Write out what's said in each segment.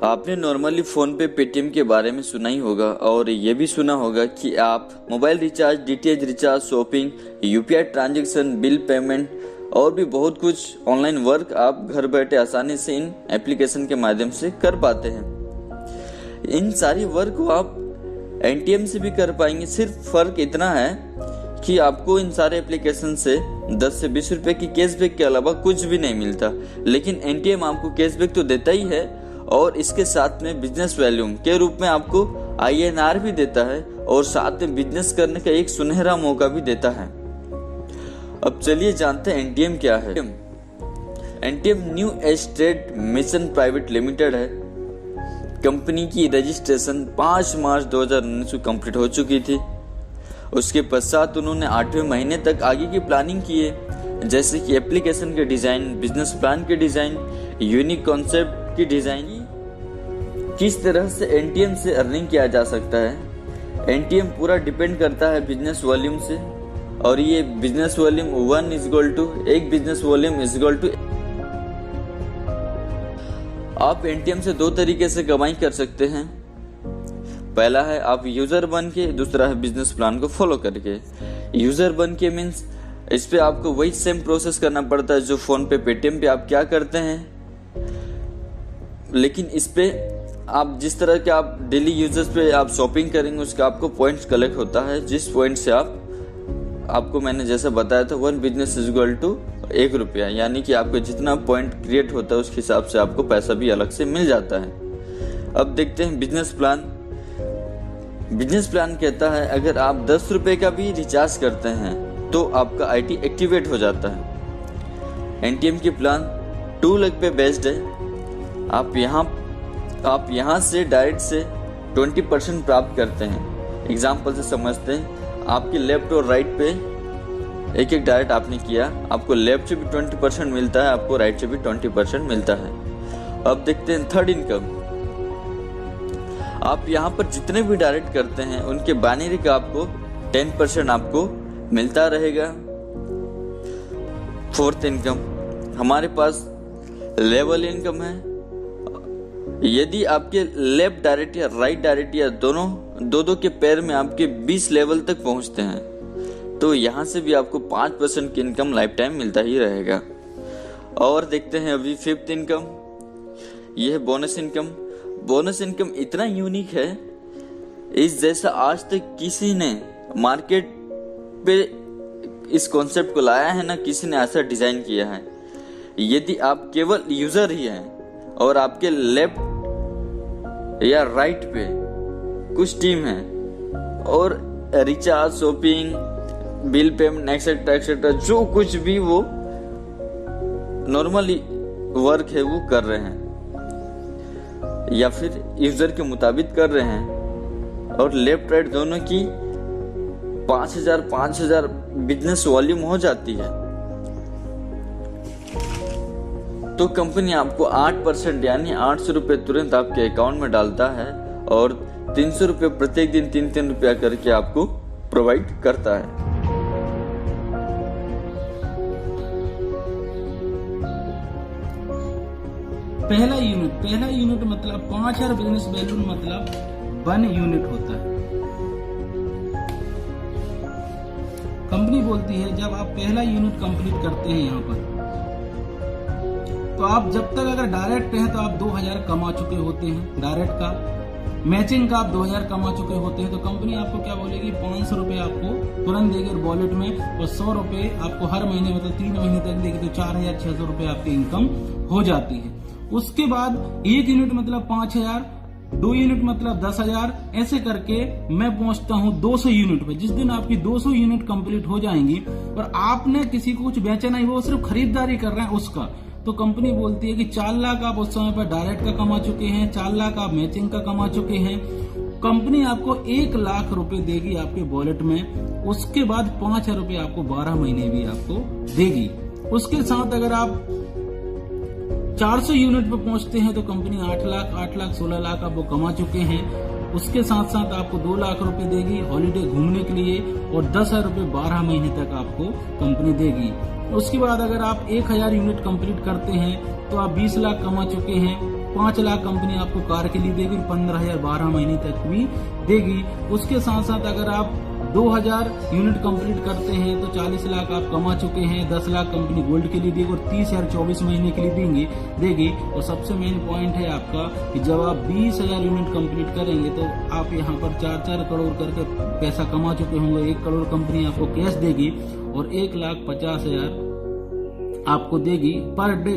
आपने normally phone पे Paytm के बारे में सुना ही होगा और ये भी सुना होगा कि आप mobile recharge, DTH recharge, shopping, UPI transaction, bill payment और भी बहुत कुछ ऑनलाइन वर्क आप घर बैठे आसानी से इन एप्लीकेशन के माध्यम से कर पाते हैं। इन सारी वर्क को आप एटीएम से भी कर पाएंगे। सिर्फ फ़र्क इतना है कि आपको इन सारे एप्लीकेशन से 10 से 20 रुपए की कैशबैक के अलावा कुछ भी नहीं मिलता, लेकिन एटीएम आपको कैशबैक तो देता ही है और इसके साथ में बिजनेस वॉल्यूम के रूप में आपको INR भी देता है और साथ में बिजनेस करने का एक सुनहरा मौका भी देता है। अब चलिए जानते हैं एटीएम क्या है। ATM new age trade mission private limited है। कंपनी की रजिस्ट्रेशन 5 मार्च 2019 को कंप्लीट हो चुकी थी। उसके पश्चात उन्होंने 8वें महीने तक आगे की प्लानिंग की है, जैसे कि एप्लीकेशन के डिजाइन, बिजनेस प्लान के डिजाइन, यूनिक कॉन्सेप्ट की डिजाइन। किस तरह से एटीएम से अर्निंग किया जा सकता है, एटीएम पूरा डिपेंड करता है बिजनेस वॉल्यूम से, और ये बिजनेस वॉल्यूम 1 एक बिजनेस वॉल्यूम = आप एटीएम से 2 तरीके से कमाई कर सकते हैं। पहला है आप यूजर बन के, दूसरा है बिजनेस प्लान को फॉलो करके। यूजर बन के मीन्स इस पे आपको वही सेम प्रोसेस करना पड़ता है जो फोन पे, पेटीएम पे आप क्या करते हैं, लेकिन इस पे आप जिस तरह के आप डेली यूजर्स पे आप शॉपिंग करेंगे उसका आपको पॉइंट्स कलेक्ट होता है, जिस पॉइंट से आपको मैंने जैसा बताया था 1 बिजनेस = 1 रुपया, यानी कि आपको जितना पॉइंट क्रिएट होता है उसके हिसाब से आपको पैसा भी अलग से मिल जाता है। अब देखते हैं बिजनेस प्लान। बिजनेस प्लान कहता है अगर आप 10 रुपए का भी रिचार्ज करते हैं तो आपका आईटी एक्टिवेट हो जाता है। एटीएम की प्लान 2 लाख पे बेस्ड है। आप यहाँ से डायरेक्ट से 20% प्राप्त करते हैं। एग्जाम्पल से समझते हैं, आपके लेफ्ट और राइट पे एक डायरेक्ट आपने किया, आपको लेफ्ट से भी 20% मिलता है, आपको राइट से भी 20% मिलता है। अब देखते हैं थर्ड इनकम। आप यहाँ पर जितने भी डायरेक्ट करते हैं उनके बाइनरी का आपको 10% आपको मिलता रहेगा। फोर्थ इनकम, हमारे पास लेवल इनकम है। यदि आपके लेफ्ट डायरेक्ट या राइट डायरेक्ट या दोनों दो के पैर में आपके 20 लेवल तक पहुंचते हैं तो यहाँ से भी आपको 5% की इनकम लाइफ टाइम मिलता ही रहेगा। और देखते हैं अभी फिफ्थ इनकम, यह है बोनस इनकम। बोनस इनकम इतना यूनिक है, इस जैसा आज तक किसी ने मार्केट पे इस कॉन्सेप्ट को लाया है ना, किसी ने ऐसा डिजाइन किया है। यदि आप केवल यूजर ही हैं और आपके लेफ्ट या राइट पे कुछ टीम है और recharge, shopping, bill payment etcetera etcetera जो कुछ भी वो नॉर्मली वर्क है वो कर रहे हैं या फिर यूजर के मुताबिक कर रहे हैं, और लेफ्ट राइट दोनों की 5,000 बिजनेस वॉल्यूम हो जाती है, तो कंपनी आपको 8% यानी 800 रुपए तुरंत आपके अकाउंट में डालता है और 300 रुपए प्रत्येक दिन 3-3 रुपया करके आपको प्रोवाइड करता है। पहला यूनिट मतलब 5,000 बिजनेस वैल्यू मतलब 1 यूनिट होता है। कंपनी बोलती है जब आप पहला यूनिट कंप्लीट करते हैं यहाँ पर, तो आप जब तक अगर डायरेक्ट हैं तो आप 2,000 कमा चुके होते हैं डायरेक्ट का, मैचिंग का आप 2,000 कमा चुके होते हैं, तो कंपनी आपको क्या बोलेगी 500 रुपए आपको तुरंत देगी वॉलेट में, और 100 रुपए आपको हर महीने मतलब 3 महीने तक देगी, तो 4,600 रुपए आपकी इनकम हो जाती है। उसके बाद 1 यूनिट मतलब 5,000, 2 यूनिट मतलब 10,000, ऐसे करके मैं पहुंचता हूं 200 यूनिट पे। जिस दिन आपकी 200 यूनिट कंप्लीट हो जाएंगी और आपने किसी को कुछ बेचा नहीं, वो सिर्फ खरीदारी कर रहे हैं उसका, तो कंपनी बोलती है कि 4 लाख आप उस समय पर डायरेक्ट का कमा चुके हैं, 4 लाख आप मैचिंग का कमा चुके हैं। कंपनी आपको 1 लाख रुपए देगी आपके वॉलेट में। उसके बाद 5,000 रुपए आपको 12 महीने भी आपको देगी। उसके साथ अगर आप 400 यूनिट पे पहुंचते हैं तो कंपनी 8 लाख 16 लाख आपको कमा चुके हैं। उसके साथ साथ आपको 2 लाख रुपए देगी हॉलीडे घूमने के लिए, और 10,000 रुपए 12 महीने तक आपको कंपनी देगी। उसके बाद अगर आप 1,000 यूनिट कंप्लीट करते हैं तो आप 20 लाख कमा चुके हैं। 5 लाख कंपनी आपको कार के लिए देगी, 15,000 12 महीने तक भी देगी। उसके साथ साथ अगर आप 2000 यूनिट कंप्लीट करते हैं तो 40 लाख आप कमा चुके हैं। 10 लाख कंपनी गोल्ड के लिए देगी और 30,000 24 महीने के लिए देगी। और सबसे मेन पॉइंट है आपका कि जब आप 20,000 यूनिट कंप्लीट करेंगे तो आप यहाँ पर 4-4 करोड़ करके पैसा कमा चुके होंगे। 1 करोड़ कंपनी आपको कैश देगी और 1,50,000 आपको देगी पर डे,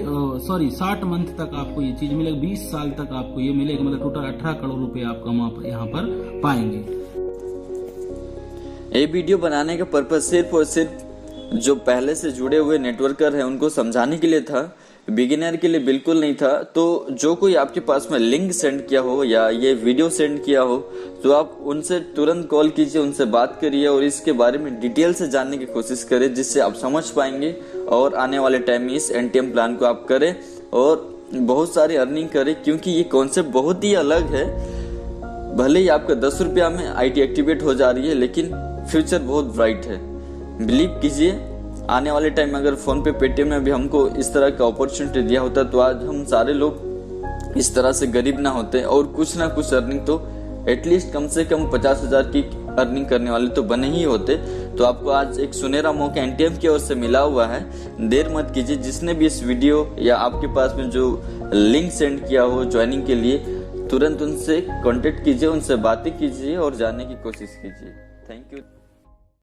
60 मंथ तक आपको ये चीज मिलेगी। 20 साल तक आपको ये मिलेगा, मतलब टोटल 18 करोड़ रुपए आप कमा यहाँ पर पाएंगे। ये वीडियो बनाने का पर्पज सिर्फ और सिर्फ जो पहले से जुड़े हुए नेटवर्कर हैं उनको समझाने के लिए था, बिगिनर के लिए बिल्कुल नहीं था। तो जो कोई आपके पास में लिंक सेंड किया हो या ये वीडियो सेंड किया हो तो आप उनसे तुरंत कॉल कीजिए, उनसे बात करिए और इसके बारे में डिटेल से जानने की कोशिश करें, जिससे आप समझ पाएंगे और आने वाले टाइम में इस एनटीएम प्लान को आप करें और बहुत सारी अर्निंग करें। क्योंकि ये कॉन्सेप्ट बहुत ही अलग है। भले ही आपका 10 रुपया में आईटी एक्टिवेट हो जा रही है, लेकिन फ्यूचर बहुत ब्राइट है। बिलीव कीजिए, आने वाले टाइम में अगर फोन पे पेटीएम ने भी हमको इस तरह का अपॉर्चुनिटी दिया होता तो आज हम सारे लोग इस तरह से गरीब ना होते और कुछ ना कुछ अर्निंग तो एटलीस्ट कम से कम 50,000 की अर्निंग करने वाले तो बने ही होते। तो आपको आज एक सुनहरा मौका एनटीएम की ओर से मिला हुआ है, देर मत कीजिए। जिसने भी इस वीडियो या आपके पास में जो लिंक सेंड किया हो ज्वाइनिंग के लिए, तुरंत उनसे कांटेक्ट कीजिए, उनसे बातें कीजिए और जानने की कोशिश कीजिए। Thank you.